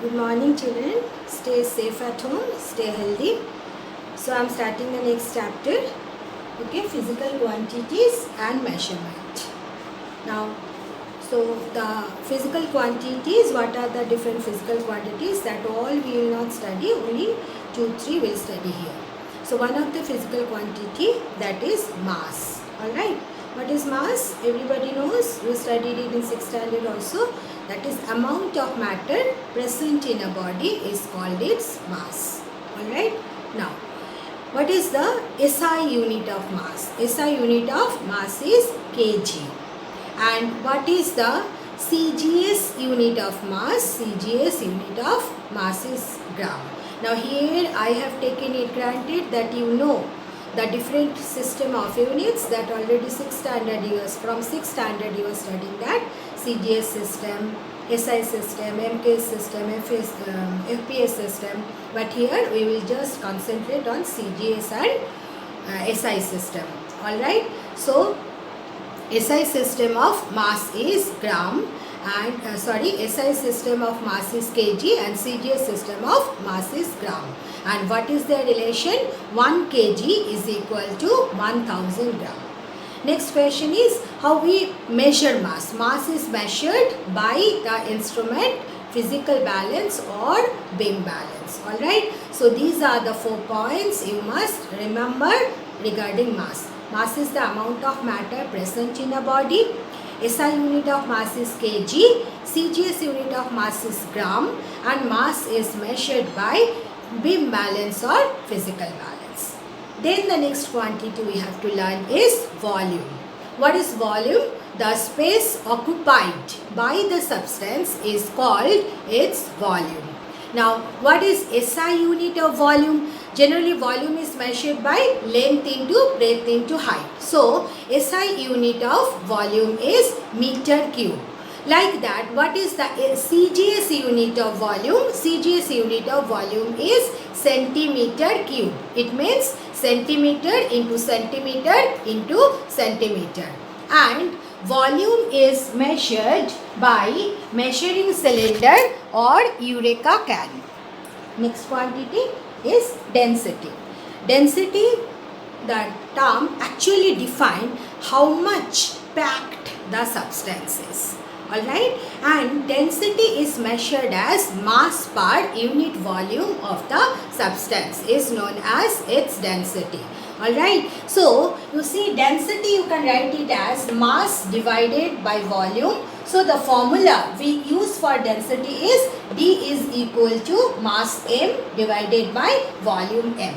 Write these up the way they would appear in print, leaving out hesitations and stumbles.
Good morning, children. Stay safe at home, stay healthy. So, I'm starting the next chapter. Okay, physical quantities and measurement. Now, so the physical quantities, what are the different physical quantities? That all we will not study, only 2-3 will study here. So, one of the physical quantity, that is mass. Alright, what is mass? Everybody knows, you studied it in 6th standard also. That is amount of matter present in a body is called its mass. Alright, now what is the SI unit of mass? SI unit of mass is kg. And what is the CGS unit of mass? CGS unit of mass is gram. Now here I have taken it granted that you know the different system of units that already 6th standard years, from 6th standard you are studying that CGS system, SI system, MKS system, FPS system, but here we will just concentrate on CGS and SI system. Alright, so SI system of mass is gram and SI system of mass is kg and CGS system of mass is gram. And what is their relation? 1 kg is equal to 1000 gram. Next question is how we measure mass. Mass is measured by the instrument physical balance or beam balance. Alright, so these are the 4 points you must remember regarding mass. Mass is the amount of matter present in a body. SI unit of mass is kg, CGS unit of mass is gram, and mass is measured by beam balance or physical balance. Then the next quantity we have to learn is volume. What is volume? The space occupied by the substance is called its volume. Now, what is SI unit of volume? Generally, volume is measured by length into breadth into height. So, SI unit of volume is meter cube. Like that, what is the CGS unit of volume? CGS unit of volume is centimeter cube. It means centimeter into centimeter into centimeter. And volume is measured by measuring cylinder or eureka can. Next quantity is density. Density, the term actually defines how much packed the substance is. Alright, and density is measured as mass per unit volume of the substance is known as its density. Alright, so you see density you can write it as mass divided by volume. So the formula we use for density is D is equal to mass M divided by volume M.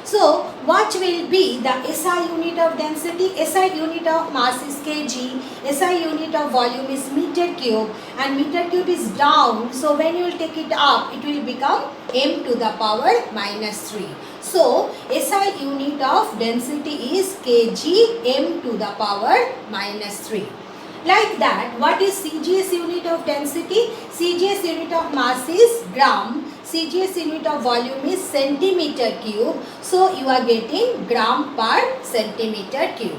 So what will be the SI unit of density? SI unit of mass is kg, SI unit of volume is meter cube, and meter cube is down. So when you will take it up, it will become m to the power minus 3. So SI unit of density is kg m to the power minus 3. Like that, what is CGS unit of density? CGS unit of mass is gram. CGS unit of volume is centimeter cube. So you are getting gram per centimeter cube.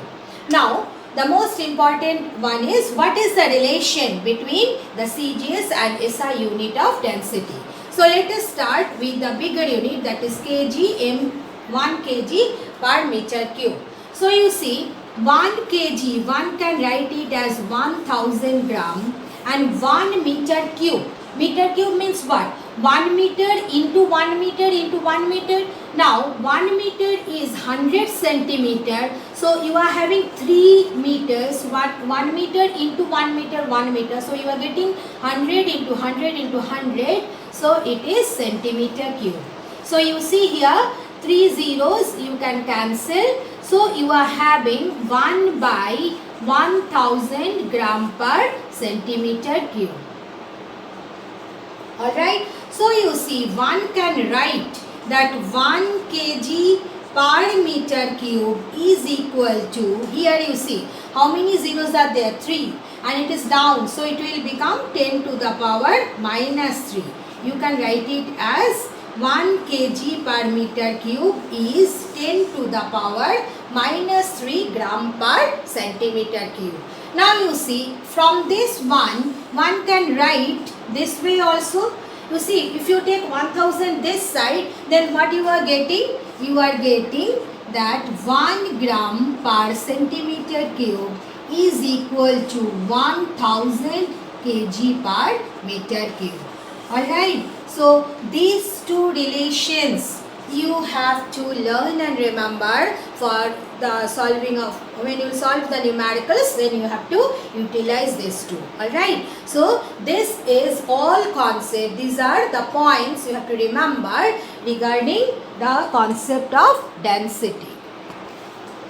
Now the most important one is what is the relation between the CGS and SI unit of density. So let us start with the bigger unit, that is kg m 1 kg per meter cube. So you see 1 kg, one can write it as 1000 gram, and 1 meter cube. Meter cube means what? 1 meter into 1 meter into 1 meter. Now 1 meter is 100 centimeter. So you are having 3 meters. 1 meter into 1 meter, 1 meter. So you are getting 100 into 100 into 100. So it is centimeter cube. So you see here 3 zeros you can cancel. So you are having 1 by 1000 gram per centimeter cube. Alright, so you see one can write that 1 kg per meter cube is equal to, here you see how many zeros are there? 3, and it is down, so it will become 10 to the power minus 3. You can write it as 1 kg per meter cube is 10 to the power minus 3 gram per centimeter cube. Now you see from this one can write this way also. You see, if you take 1000 this side, then what you are getting? You are getting that 1 gram per centimeter cube is equal to 1000 kg per meter cube. Alright, so these two relations you have to learn and remember for the solving of, when you solve the numericals, then you have to utilize this two. Alright, so this is all concept, these are the points you have to remember regarding the concept of density.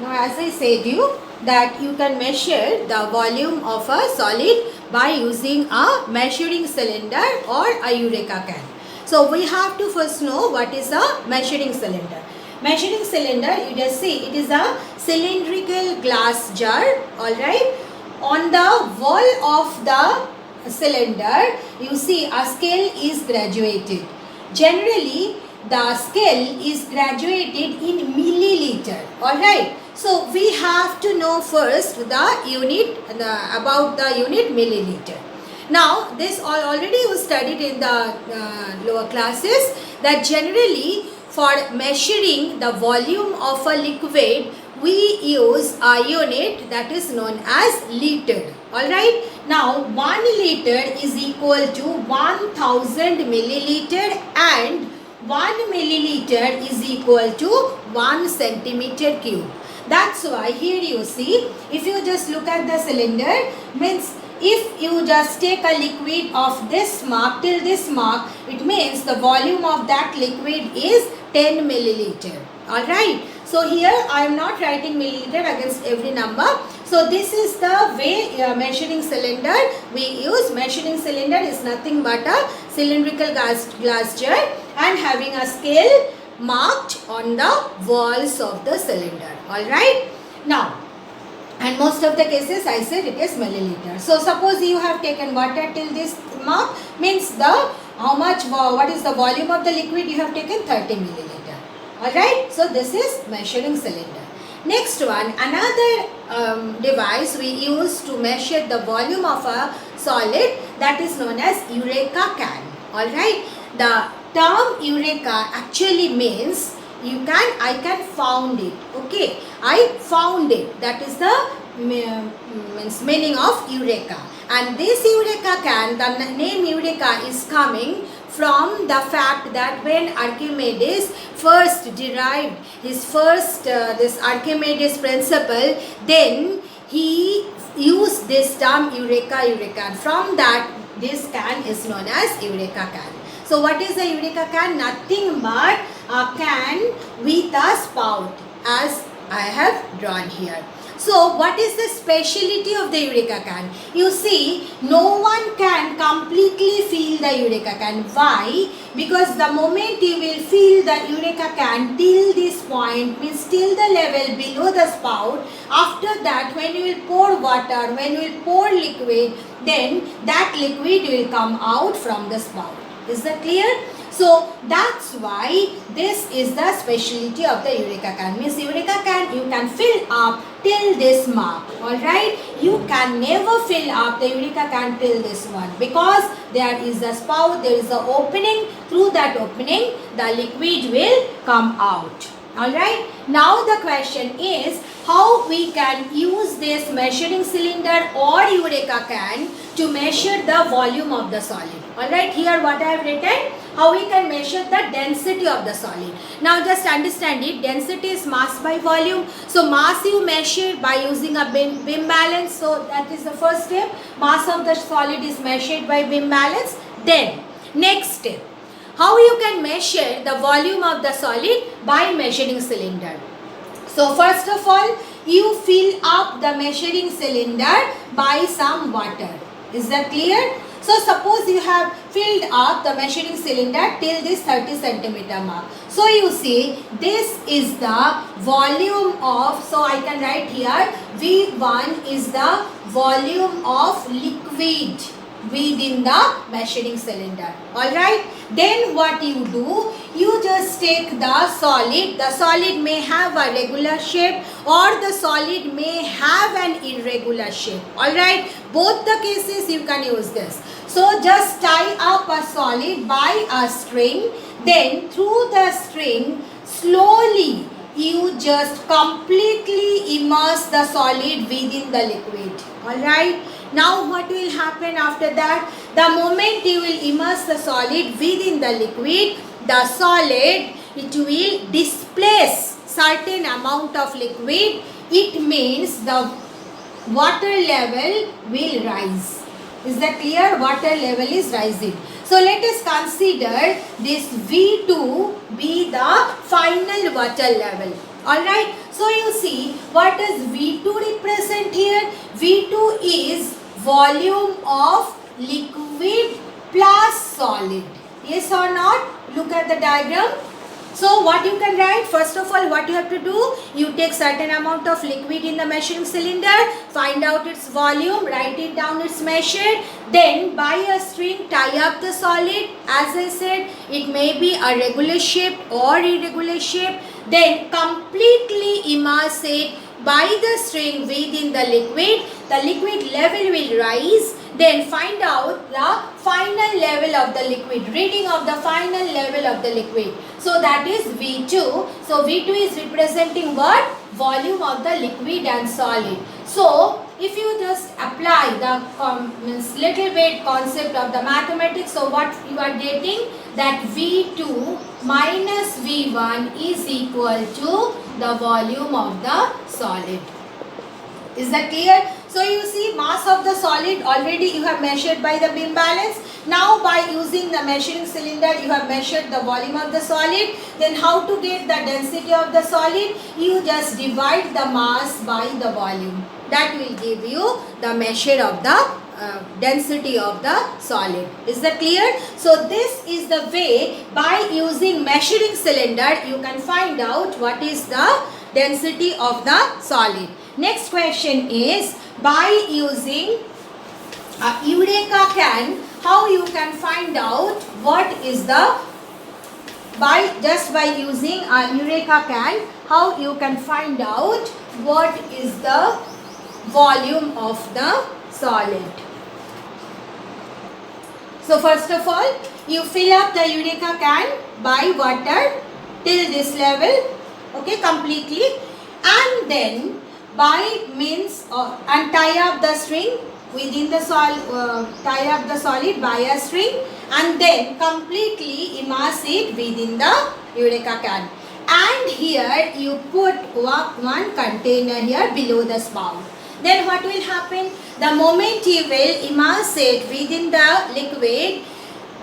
Now as I said you that you can measure the volume of a solid by using a measuring cylinder or a Eureka can. So we have to first know what is a measuring cylinder. Measuring cylinder, you just see it is a cylindrical glass jar, alright. On the wall of the cylinder, you see a scale is graduated. Generally, the scale is graduated in milliliter, alright. So we have to know first the unit, about the unit milliliter. Now this already you studied in the lower classes that generally for measuring the volume of a liquid we use a unit that is known as liter. Alright. Now 1 liter is equal to 1000 milliliter and 1 milliliter is equal to 1 centimeter cube. That's why here you see, if you just look at the cylinder, means if you just take a liquid of this mark till this mark, it means the volume of that liquid is 10 milliliter. Alright. So here I am not writing milliliter against every number. So this is the way measuring cylinder we use. Measuring cylinder is nothing but a cylindrical glass jar and having a scale marked on the walls of the cylinder. Alright. Now, and most of the cases I said it is milliliter. So suppose you have taken water till this mark, means the how much, what is the volume of the liquid you have taken? 30 milliliter. Alright. So this is measuring cylinder. Next one, another device we use to measure the volume of a solid, that is known as Eureka can. Alright. The term Eureka actually means I can found it. Okay, I found it. That is the meaning of Eureka. And this Eureka can, the name Eureka is coming from the fact that when Archimedes first derived his first this Archimedes principle, then he used this term Eureka. And from that this can is known as Eureka can. So what is a Eureka can? Nothing but a can with a spout as I have drawn here. So what is the speciality of the Eureka can? You see, no one can completely fill the Eureka can. Why? Because the moment you will fill the Eureka can till this point, means till the level below the spout, after that when you will pour water, when you will pour liquid, then that liquid will come out from the spout. Is that clear? So that's why this is the speciality of the Eureka can. Means Eureka can you can fill up till this mark. Alright. You can never fill up the Eureka can till this one, because there is a spout, there is an opening. Through that opening the liquid will come out. Alright. Now the question is how we can use this measuring cylinder or Eureka can to measure the volume of the solid. Alright, here what I have written, how we can measure the density of the solid. Now just understand it, density is mass by volume. So mass you measure by using a beam balance. So that is the first step. Mass of the solid is measured by beam balance. Then next step, how you can measure the volume of the solid? By measuring cylinder. So first of all, you fill up the measuring cylinder by some water. Is that clear? So suppose you have filled up the measuring cylinder till this 30 centimeter mark. So you see this is the volume of, so I can write here V1 is the volume of liquid within the measuring cylinder. Alright. Then what you do, you just take the solid may have a regular shape or the solid may have an irregular shape. Alright. Both the cases you can use this. So just tie up a solid by a string, then through the string slowly you just completely immerse the solid within the liquid. Alright. Now what will happen after that? The moment you will immerse the solid within the liquid, the solid, it will displace certain amount of liquid. It means the water level will rise. Is that clear? Water level is rising. So let us consider this V2 be the final water level. Alright. So you see, what does V2 represent here? V2 is volume of liquid plus solid. Yes or not? Look at the diagram. So what you can write, first of all, what you have to do, you take certain amount of liquid in the measuring cylinder, find out its volume, write it down, it's measured, then by a string tie up the solid. As I said, it may be a regular shape or irregular shape, then completely immerse it by the string within the liquid level will rise. Then find out the final level of the liquid, reading of the final level of the liquid. So that is V2. So V2 is representing what? Volume of the liquid and solid. So if you just apply the little bit concept of the mathematics, so what you are getting, that V2 minus V1 is equal to the volume of the solid. Is that clear? So you see, mass of the solid already you have measured by the beam balance. Now by using the measuring cylinder you have measured the volume of the solid. Then how to get the density of the solid? You just divide the mass by the volume. That will give you the measure of the density of the solid. Is that clear? So this is the way, by using measuring cylinder you can find out what is the density of the solid. Next question is, by using a Eureka can, how you can find out what is the, just by using a Eureka can, how you can find out what is the volume of the solid. So first of all, you fill up the Eureka can by water till this level, okay, completely, and then by means and tie up the string within the tie up the solid by a string, and then completely immerse it within the Eureka can. And here you put one container here below the spout. Then what will happen? The moment you will immerse it within the liquid,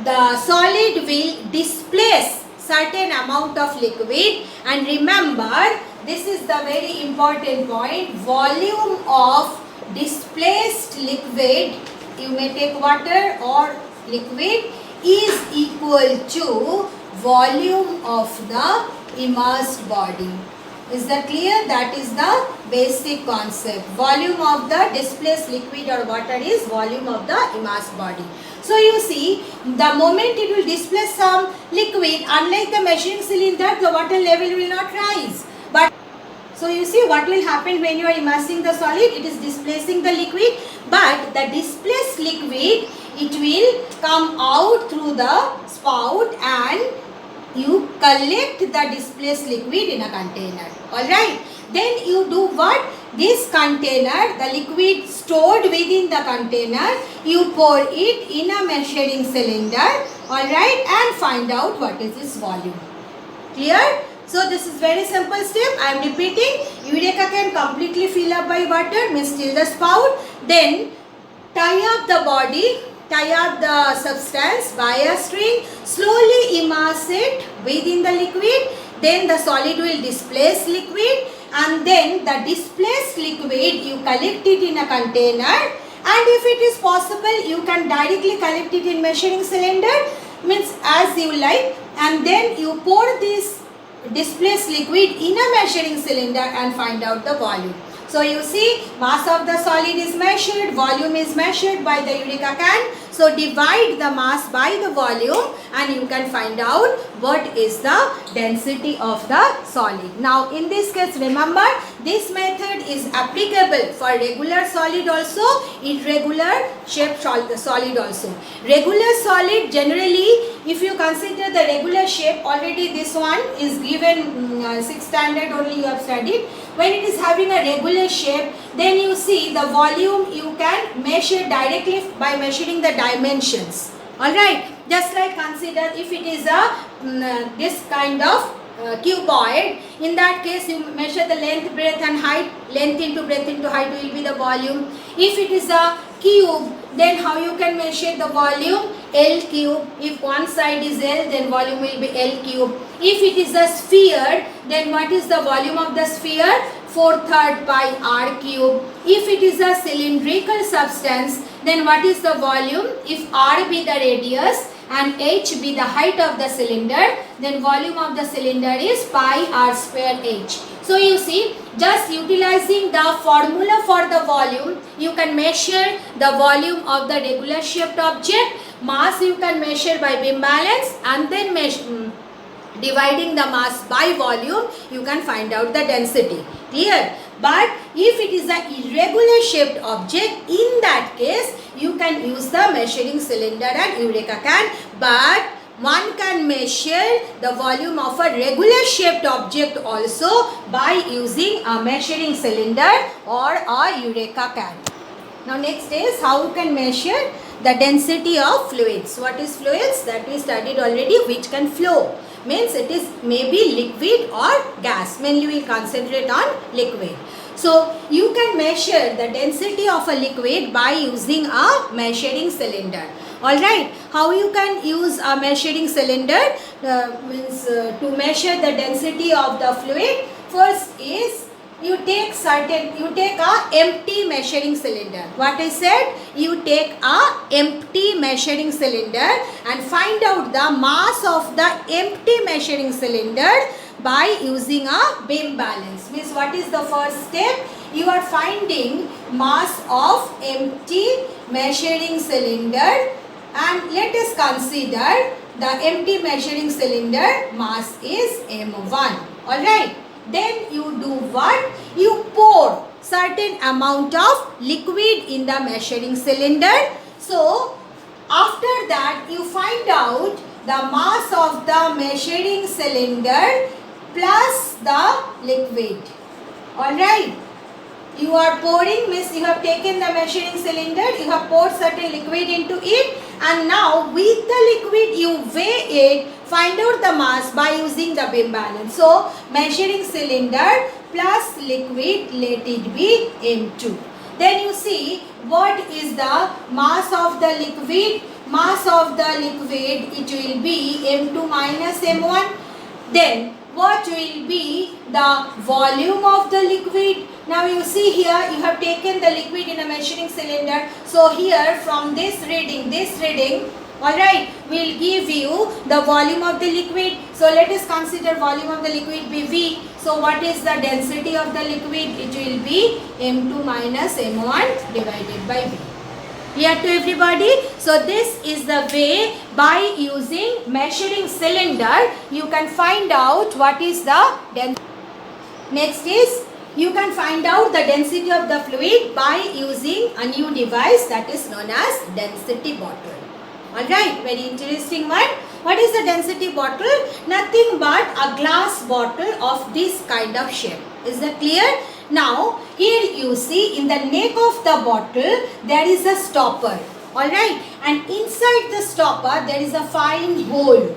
the solid will displace certain amount of liquid. And remember, this is the very important point, volume of displaced liquid, you may take water or liquid, is equal to volume of the immersed body. Is that clear? That is the basic concept. Volume of the displaced liquid or water is volume of the immersed body. So you see, the moment it will displace some liquid, unlike the measuring cylinder, the water level will not rise. But so you see what will happen when you are immersing the solid, it is displacing the liquid, but the displaced liquid, it will come out through the spout and you collect the displaced liquid in a container. Alright. Then you do what? This container, the liquid stored within the container, you pour it in a measuring cylinder. Alright. And find out what is its volume. Clear? So this is very simple step. I am repeating. Eureka can completely fill up by water, means till the spout. Then tie up the body, tie up the substance by a string, slowly immerse it within the liquid, then the solid will displace liquid, and then the displaced liquid you collect it in a container, and if it is possible you can directly collect it in measuring cylinder, means as you like, and then you pour this displaced liquid in a measuring cylinder and find out the volume. So you see, mass of the solid is measured, volume is measured by the Eureka can. So divide the mass by the volume and you can find out what is the density of the solid. Now in this case, remember, this method is applicable for regular solid also, irregular shaped solid also. Regular solid, generally if you consider the regular shape, already this one is given 6th standard only you have studied. When it is having a regular shape, then you see the volume you can measure directly by measuring the dimensions. Alright, just like consider if it is a this kind of cuboid, in that case you measure the length, breadth and height. Length into breadth into height will be the volume. If it is a cube, then how you can measure the volume? L cube. If one side is L, then volume will be L cube. If it is a sphere, then what is the volume of the sphere? 4/3 pi r cube. If it is a cylindrical substance, then what is the volume? If r be the radius and h be the height of the cylinder, then volume of the cylinder is pi r square h. So you see, just utilizing the formula for the volume, you can measure the volume of the regular shaped object. Mass you can measure by beam balance, and then dividing the mass by volume, you can find out the density. Clear? But if it is an irregular shaped object, in that case you can use the measuring cylinder and Eureka can, but one can measure the volume of a regular shaped object also by using a measuring cylinder or a Eureka can. Now next is how you can measure the density of fluids. What is fluids? That we studied already, which can flow. Means it is maybe liquid or gas. Mainly we will concentrate on liquid. So you can measure the density of a liquid by using a measuring cylinder. Alright, how you can use a measuring cylinder? To measure the density of the fluid, first is you take a empty measuring cylinder. What I said, you take a empty measuring cylinder and find out the mass of the empty measuring cylinder by using a beam balance. Means what is the first step? You are finding mass of empty measuring cylinder, and let us consider the empty measuring cylinder mass is m1. Alright. Then you do what? You pour certain amount of liquid in the measuring cylinder. So after that you find out the mass of the measuring cylinder plus the liquid. Alright. You are pouring, means you have taken the measuring cylinder, you have poured certain liquid into it, and now with the liquid you weigh it, find out the mass by using the beam balance. So measuring cylinder plus liquid, let it be M2. Then you see what is the mass of the liquid. Mass of the liquid, it will be M2 minus M1. Then what will be the volume of the liquid? Now you see here you have taken the liquid in a measuring cylinder. So here from this reading, alright, will give you the volume of the liquid. So let us consider volume of the liquid be V. So what is the density of the liquid? It will be M2 minus M1 divided by V. Clear to everybody? So this is the way by using measuring cylinder you can find out what is the density. Next is you can find out the density of the fluid by using a new device that is known as density bottle. Alright, very interesting one. What is the density bottle? Nothing but a glass bottle of this kind of shape. Is that clear? Now, here you see in the neck of the bottle there is a stopper. Alright, and inside the stopper there is a fine hole.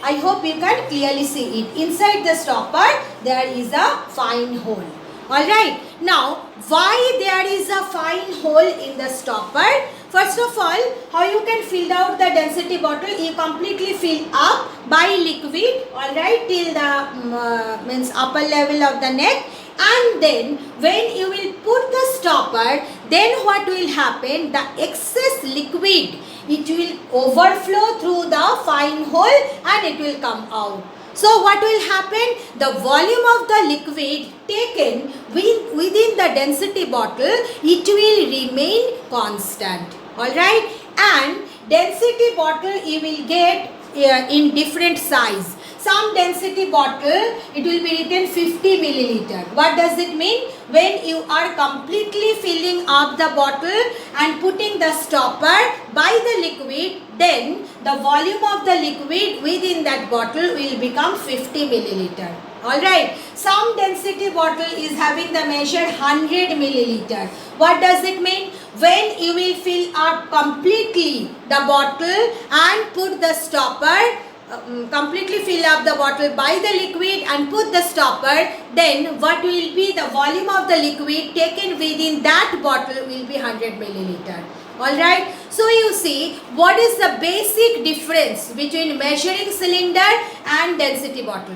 I hope you can clearly see it. Inside the stopper there is a fine hole. Alright, now why there is a fine hole in the stopper? First of all, how you can fill out the density bottle? You completely fill up by liquid, alright, till the means upper level of the neck, and then when you will put the stopper, then what will happen? The excess liquid, it will overflow through the fine hole and it will come out. So what will happen? The volume of the liquid taken within the density bottle, it will remain constant. Alright, and density bottle you will get in different size. Some density bottle, it will be written 50 milliliter. What does it mean? When you are completely filling up the bottle and putting the stopper by the liquid, then the volume of the liquid within that bottle will become 50 milliliter. Alright, some density bottle is having the measure 100 milliliter. What does it mean? When you will fill up completely the bottle and put the stopper, completely fill up the bottle by the liquid and put the stopper, then what will be the volume of the liquid taken within that bottle will be 100 milliliter. Alright, so you see what is the basic difference between measuring cylinder and density bottle.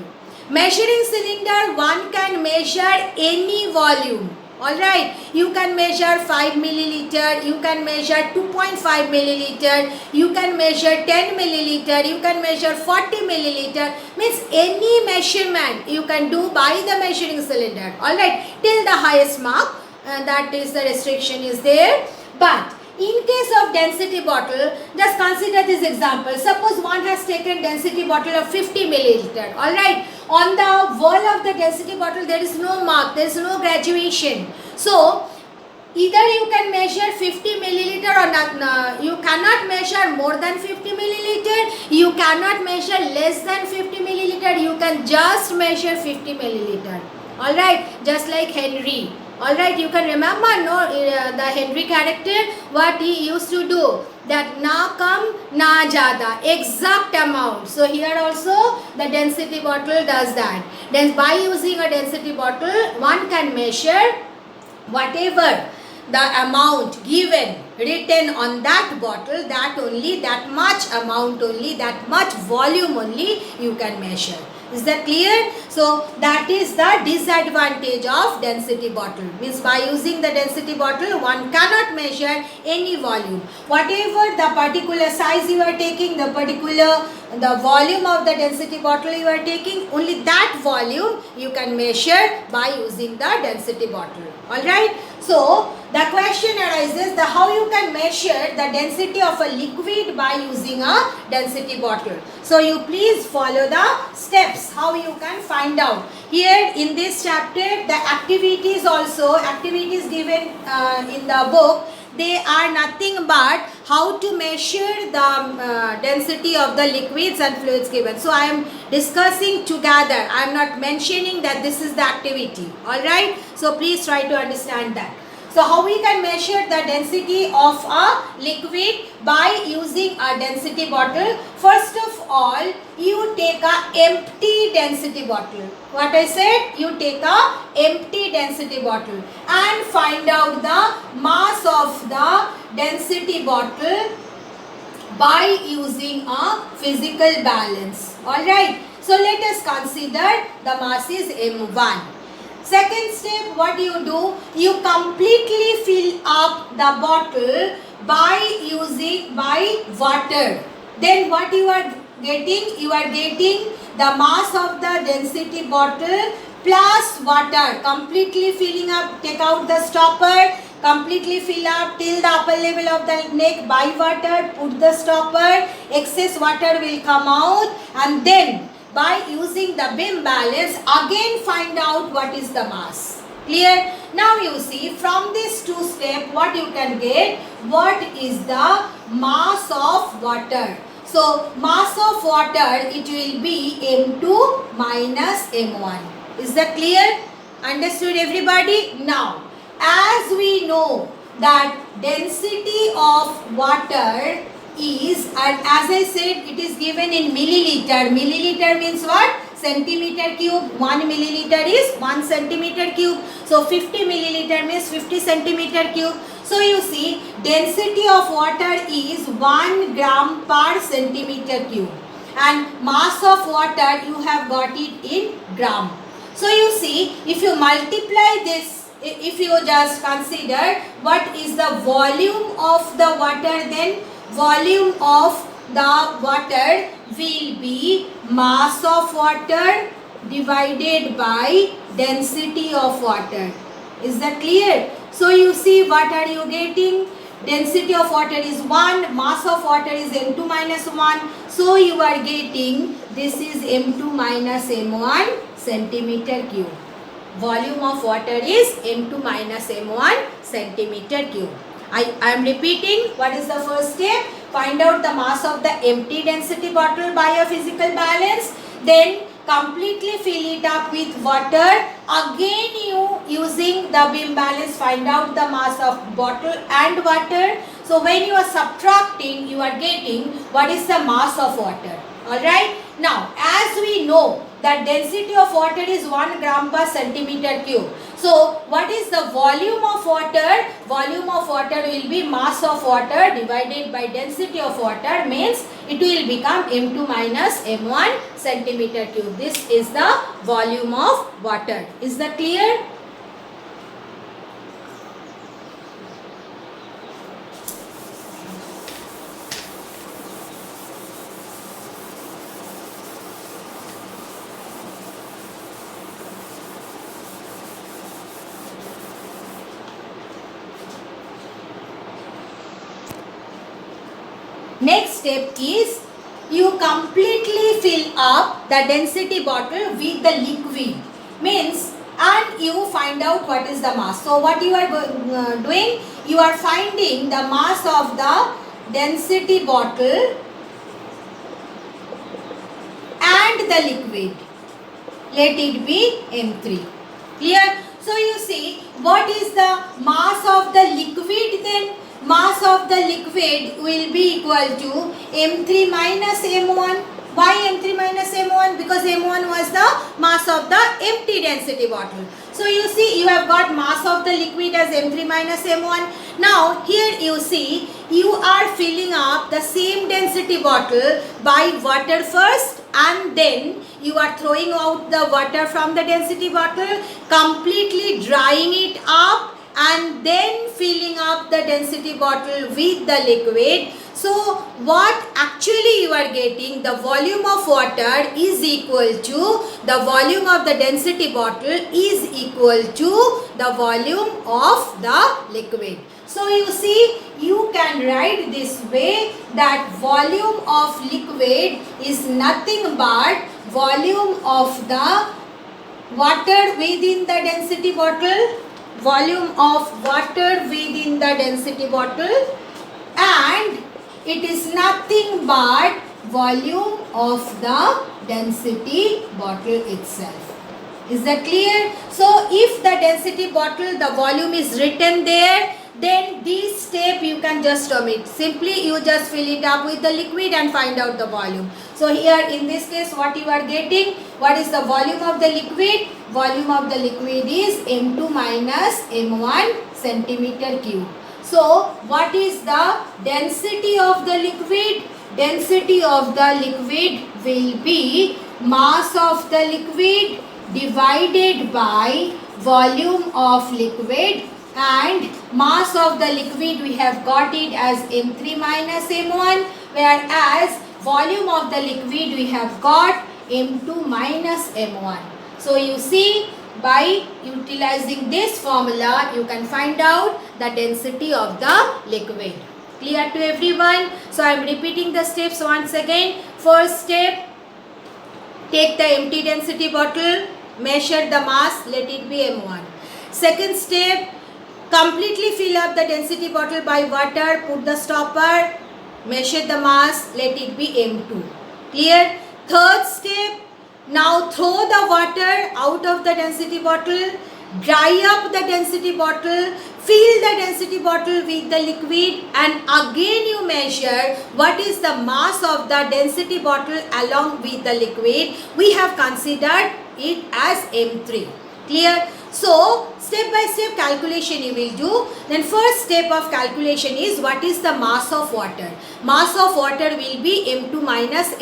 Measuring cylinder, one can measure any volume. Alright, you can measure 5 milliliter, you can measure 2.5 milliliter, you can measure 10 milliliter, you can measure 40 milliliter, means any measurement you can do by the measuring cylinder. Alright, till the highest mark, that is the restriction is there. But in case of density bottle, just consider this example. Suppose one has taken density bottle of 50 milliliter. Alright, on the wall of the density bottle there is no mark, there is no graduation. So, either you can measure 50 milliliter or not, you cannot measure more than 50 milliliter, you cannot measure less than 50 milliliter, you can just measure 50 milliliter. Alright, just like Henry. Alright, you can remember the Henry character, what he used to do, that na kam na jada, exact amount. So here also the density bottle does that. Then by using a density bottle, one can measure whatever the amount given, written on that bottle, that only, that much amount only, that much volume only you can measure. Is that clear? So that is the disadvantage of density bottle. Means by using the density bottle, one cannot measure any volume. Whatever the particular size you are taking, the volume of the density bottle you are taking, only that volume you can measure by using the density bottle. Alright. So the question arises, how you can measure the density of a liquid by using a density bottle. So you please follow the steps how you can find out. Here in this chapter, the activities given in the book, they are nothing but how to measure the density of the liquids and fluids given. So I am discussing together. I am not mentioning that this is the activity. Alright. So please try to understand that. So how we can measure the density of a liquid by using a density bottle? First of all, you take a empty density bottle. What I said, you take a empty density bottle and find out the mass of the density bottle by using a physical balance. Alright. So let us consider the mass is M1. Second step, what you do, you completely fill up the bottle by water. Then what you are getting? You are getting the mass of the density bottle plus water. Completely filling up, take out the stopper, completely fill up till the upper level of the neck by water, put the stopper, excess water will come out, and then by using the beam balance, again find out what is the mass. Clear? Now you see from this two step what you can get, what is the mass of water. So mass of water, it will be M2 minus M1. Is that clear? Understood everybody? Now as we know that density of water is, and as I said, it is given in milliliter. Milliliter means what? Centimeter cube. 1 milliliter is 1 centimeter cube. So 50 milliliter means 50 centimeter cube. So you see, density of water is 1 gram per centimeter cube. And mass of water, you have got it in gram. So you see, if you multiply this, if you just consider what is the volume of the water, then volume of the water will be mass of water divided by density of water. Is that clear? So you see, what are you getting? density of water is 1, mass of water is m2 minus 1. So you are getting this is m2 minus m1 centimeter cube. Volume of water is m2 minus m1 centimeter cube. I am repeating, what is the first step? Find out the mass of the empty density bottle by a physical balance. Then completely fill it up with water. Again you using the beam balance find out the mass of bottle and water. So when you are subtracting, you are getting what is the mass of water. Alright. Now as we know that density of water is 1 gram per centimeter cube. So what is the volume of water? Volume of water will be mass of water divided by density of water, means it will become m2 minus m1 centimeter cube. This is the volume of water. Is that clear? Next step is you completely fill up the density bottle with the liquid, means, and you find out what is the mass. So what you are doing, you are finding the mass of the density bottle and the liquid. Let it be m3. Clear? So you see, what is the mass of the liquid then? Mass of the liquid will be equal to m3 minus m1. Why m3 minus m1? Because m1 was the mass of the empty density bottle. So you see, you have got mass of the liquid as m3 minus m1. Now here you see, you are filling up the same density bottle by water first, and then you are throwing out the water from the density bottle, completely drying it up, and then filling up the density bottle with the liquid. So what actually you are getting, the volume of water is equal to the volume of the density bottle is equal to the volume of the liquid. So you see, you can write this way, that volume of liquid is nothing but volume of the water within the density bottle, volume of water within the density bottle, and it is nothing but volume of the density bottle itself. Is that clear? So if the density bottle, the volume is written there, then this step you can just omit. Simply you just fill it up with the liquid and find out the volume. So here in this case, what you are getting, what is the volume of the liquid? Volume of the liquid is m2 minus m1 centimeter cube. So what is the density of the liquid? Density of the liquid will be mass of the liquid divided by volume of liquid, and mass of the liquid we have got it as m3 minus m1, whereas volume of the liquid we have got m2 minus m1. So you see, by utilizing this formula you can find out the density of the liquid. Clear to everyone? So I am repeating the steps once again. First step, take the empty density bottle, measure the mass, let it be m1. Second step, completely fill up the density bottle by water, put the stopper, measure the mass, let it be m2. Clear? Third step, now throw the water out of the density bottle, dry up the density bottle, fill the density bottle with the liquid, and again you measure what is the mass of the density bottle along with the liquid. We have considered it as m3. Clear? So step by step calculation you will do. Then first step of calculation is what is the mass of water. Mass of water will be m2 minus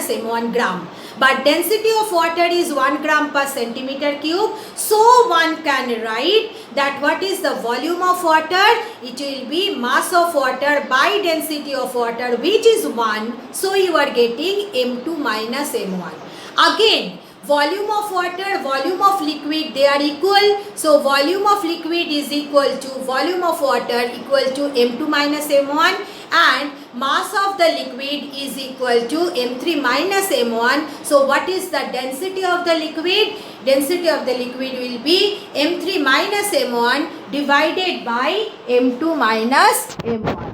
m1 gram. But density of water is 1 gram per centimeter cube. So one can write that what is the volume of water? It will be mass of water by density of water, which is 1. So you are getting m2 minus m1. Again, volume of water, volume of liquid, they are equal. So volume of liquid is equal to volume of water equal to M2 minus M1, and mass of the liquid is equal to M3 minus M1. So what is the density of the liquid? Density of the liquid will be M3 minus M1 divided by M2 minus M1.